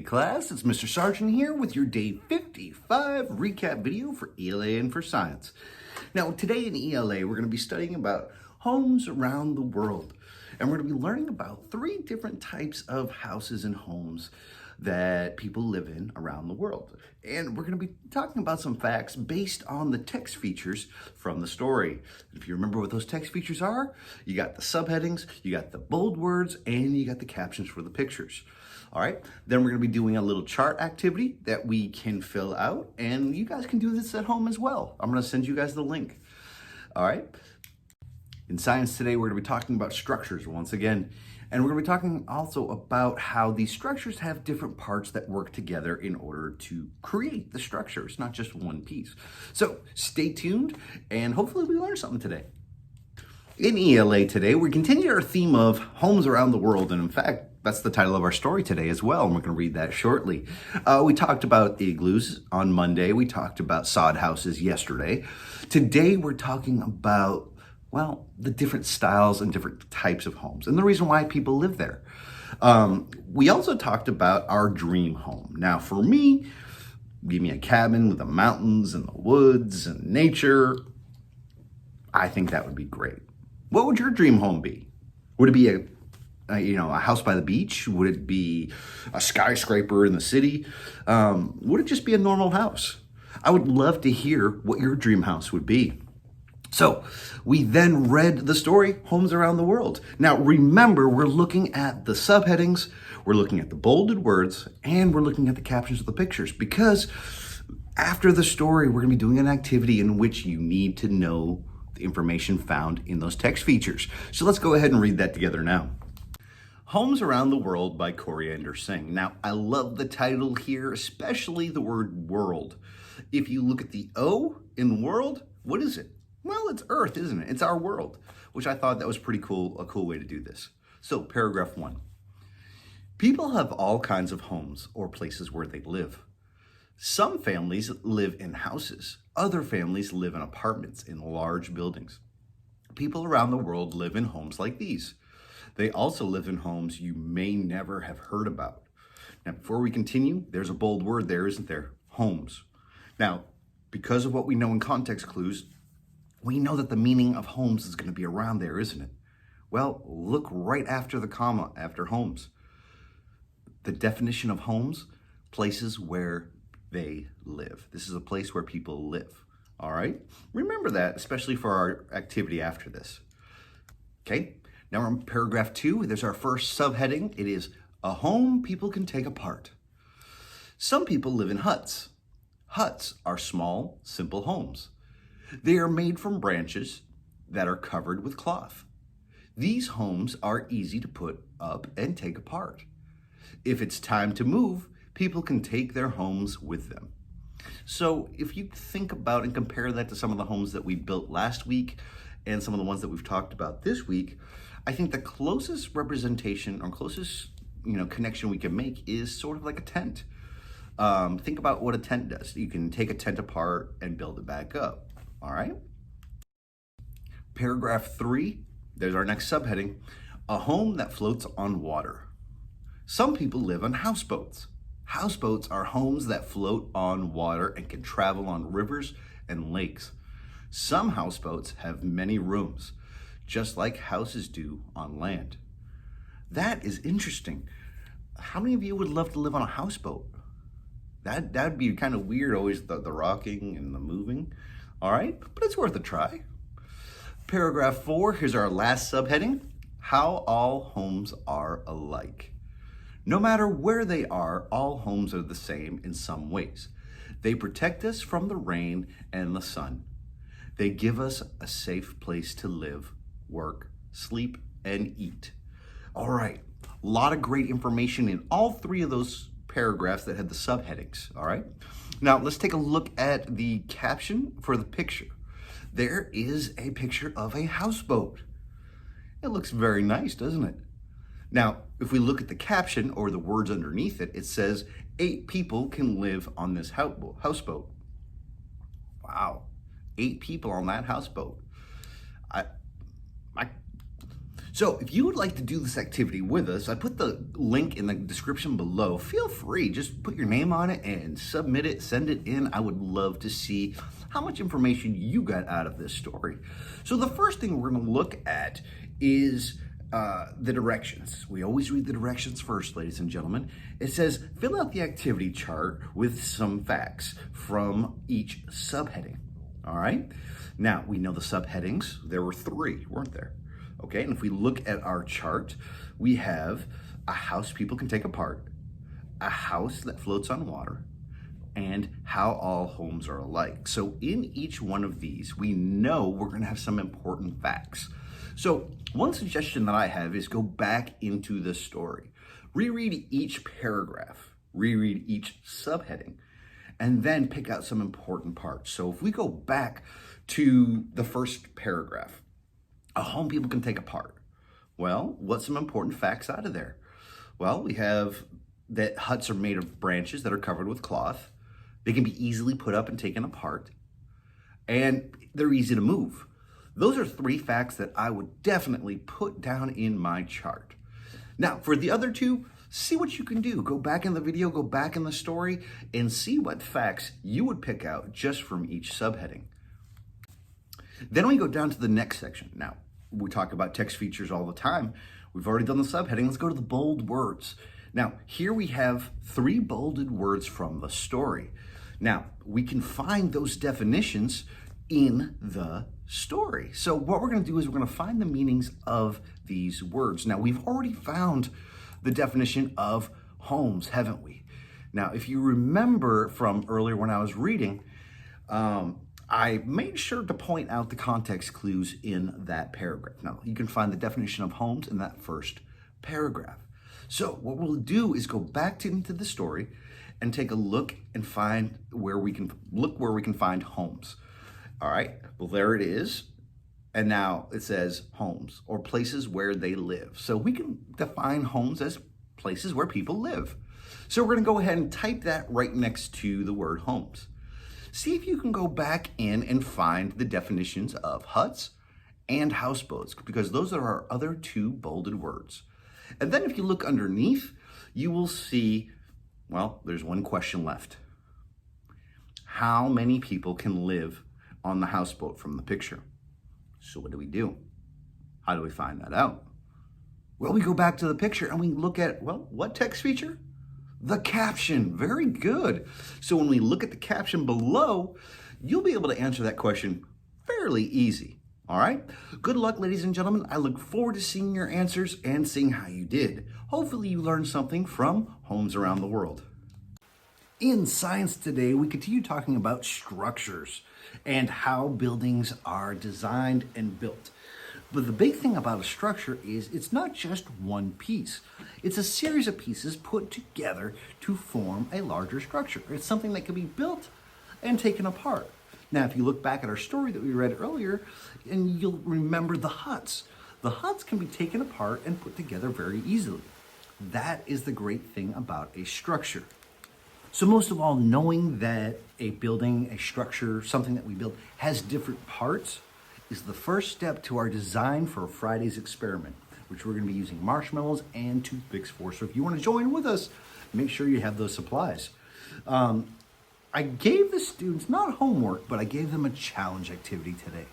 class, it's Mr. Sargent here with your day 55 recap video for ELA and for science. Now today in ELA we're going to be studying about homes around the world, and we're going to be learning about 3 different types of houses and homes that people live in around the world. And we're going to be talking about some facts based on the text features from the story. If you remember what those text features are, you got the subheadings, you got the bold words, and you got the captions for the pictures. All right, then we're going to be doing a little chart activity that we can fill out, and you guys can do this at home as well. I'm going to send you guys the link. All right. In science today, we're going to be talking about structures once again, and we're going to be talking also about how these structures have different parts that work together in order to create the structure. It's not just one piece. So stay tuned, and hopefully we learn something today. In ELA today, we continue our theme of homes around the world, and in fact, that's the title of our story today as well, and we're going to read that shortly. We talked about igloos on Monday. We talked about sod houses yesterday. Today, we're talking about, well, the different styles and different types of homes and the reason why people live there. We also talked about our dream home. Now, for me, give me a cabin with the mountains and the woods and nature. I think that would be great. What would your dream home be? Would it be a house by the beach? Would it be a skyscraper in the city? Would it just be a normal house? I would love to hear what your dream house would be. So we then read the story, Homes Around the World. Now remember, we're looking at the subheadings, we're looking at the bolded words, and we're looking at the captions of the pictures, because after the story, we're going to be doing an activity in which you need to know the information found in those text features. So let's go ahead and read that together now. Homes Around the World by Coriander Singh. Now, I love the title here, especially the word world. If you look at the O in world, what is it? Well, it's Earth, isn't it? It's our world, which I thought that was pretty cool, a cool way to do this. So, paragraph 1. People have all kinds of homes or places where they live. Some families live in houses. Other families live in apartments in large buildings. People around the world live in homes like these. They also live in homes you may never have heard about. Now, before we continue, there's a bold word there, isn't there? Homes. Now, because of what we know in context clues, we know that the meaning of homes is going to be around there, isn't it? Well, look right after the comma after homes. The definition of homes, places where they live. This is a place where people live. All right? Remember that, especially for our activity after this. Okay? Now we're on paragraph 2. There's our first subheading. It is a home people can take apart. Some people live in huts. Huts are small, simple homes. They are made from branches that are covered with cloth. These homes are easy to put up and take apart. If it's time to move, people can take their homes with them. So if you think about and compare that to some of the homes that we built last week and some of the ones that we've talked about this week, I think the closest representation or closest connection we can make is sort of like a tent. Think about what a tent does. You can take a tent apart and build it back up. All right. Paragraph 3, there's our next subheading, a home that floats on water. Some people live on houseboats. Houseboats are homes that float on water and can travel on rivers and lakes. Some houseboats have many rooms, just like houses do on land. That is interesting. How many of you would love to live on a houseboat? That'd be kind of weird, always the rocking and the moving. All right, but it's worth a try. Paragraph 4, here's our last subheading, how all homes are alike. No matter where they are, all homes are the same in some ways. They protect us from the rain and the sun. They give us a safe place to live, work, sleep, and eat. All right, a lot of great information in all 3 of those paragraphs that had the subheadings, all right? Now, let's take a look at the caption for the picture. There is a picture of a houseboat. It looks very nice, doesn't it? Now, if we look at the caption or the words underneath it, it says 8 people can live on this houseboat. Wow, 8 people on that houseboat. So if you would like to do this activity with us, I put the link in the description below. Feel free, just put your name on it and submit it, send it in. I would love to see how much information you got out of this story. So the first thing we're gonna look at is the directions. We always read the directions first, ladies and gentlemen. It says, fill out the activity chart with some facts from each subheading, all right? Now, we know the subheadings, there were 3, weren't there? Okay, and if we look at our chart, we have a house people can take apart, a house that floats on water, and how all homes are alike. So in each one of these, we know we're gonna have some important facts. So one suggestion that I have is go back into the story, reread each paragraph, reread each subheading, and then pick out some important parts. So if we go back to the first paragraph, a home people can take apart. Well, what's some important facts out of there? Well, we have that huts are made of branches that are covered with cloth. They can be easily put up and taken apart, and they're easy to move. Those are 3 facts that I would definitely put down in my chart. Now, for the other 2, see what you can do. Go back in the video, go back in the story, and see what facts you would pick out just from each subheading. Then we go down to the next section. Now, we talk about text features all the time. We've already done the subheading. Let's go to the bold words. Now, here we have 3 bolded words from the story. Now, we can find those definitions in the story. So what we're going to do is we're going to find the meanings of these words. Now, we've already found the definition of homes, haven't we? Now, if you remember from earlier when I was reading, I made sure to point out the context clues in that paragraph. Now, you can find the definition of homes in that first paragraph. So what we'll do is go back into the story and take a look and find where we can find homes. All right, well, there it is. And now it says homes or places where they live. So we can define homes as places where people live. So we're gonna go ahead and type that right next to the word homes. See if you can go back in and find the definitions of huts and houseboats, because those are our other 2 bolded words. And then if you look underneath, you will see, well, there's one question left. How many people can live on the houseboat from the picture? So what do? How do we find that out? Well, we go back to the picture and we look at, well, what text feature? The caption. Very good. So when we look at the caption below, you'll be able to answer that question fairly easy. All right? Good luck, ladies and gentlemen. I look forward to seeing your answers and seeing how you did. Hopefully you learned something from homes around the world. In science today, we continue talking about structures and how buildings are designed and built. But the big thing about a structure is it's not just one piece. It's a series of pieces put together to form a larger structure. It's something that can be built and taken apart. Now, if you look back at our story that we read earlier, and you'll remember the huts. The huts can be taken apart and put together very easily. That is the great thing about a structure. So most of all, knowing that a building, a structure, something that we build has different parts is the first step to our design for Friday's experiment, which we're going to be using marshmallows and toothpicks for. So if you want to join with us, make sure you have those supplies. I gave the students, not homework, but I gave them a challenge activity today.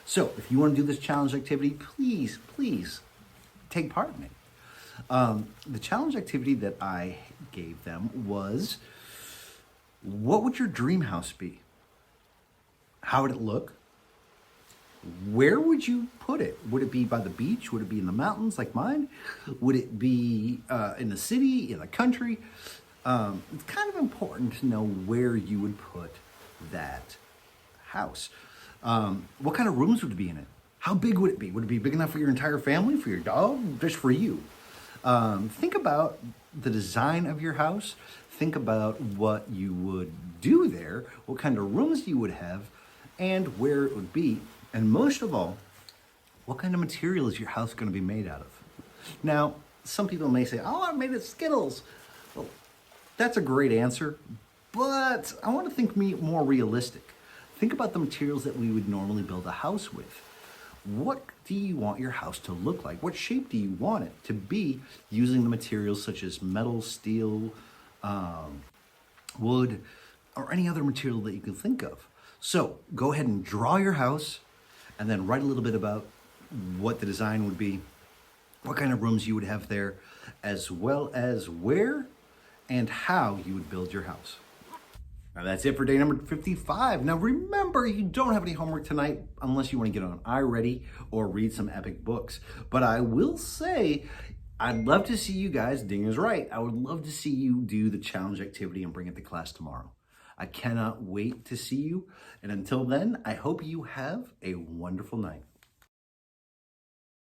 So if you want to do this challenge activity, please take part in it. The challenge activity that I gave them was, what would your dream house be? How would it look? Where would you put it? Would it be by the beach? Would it be in the mountains like mine? Would it be in the city, in the country? It's kind of important to know where you would put that house. What kind of rooms would be in it? How big would it be? Would it be big enough for your entire family, for your dog, just for you? Think about the design of your house. Think about what you would do there, what kind of rooms you would have, and where it would be. And most of all, what kind of material is your house going to be made out of? Now, some people may say, oh, I made it Skittles. Well, that's a great answer, but I want to think more realistic. Think about the materials that we would normally build a house with. What do you want your house to look like? What shape do you want it to be, using the materials such as metal, steel, wood, or any other material that you can think of? So go ahead and draw your house and then write a little bit about what the design would be, what kind of rooms you would have there, as well as where and how you would build your house. Now that's it for day number 55. Now remember, you don't have any homework tonight unless you want to get on iReady or read some epic books. But I will say, I'd love to see you guys, Ding is right, I would love to see you do the challenge activity and bring it to class tomorrow. I cannot wait to see you. And until then, I hope you have a wonderful night.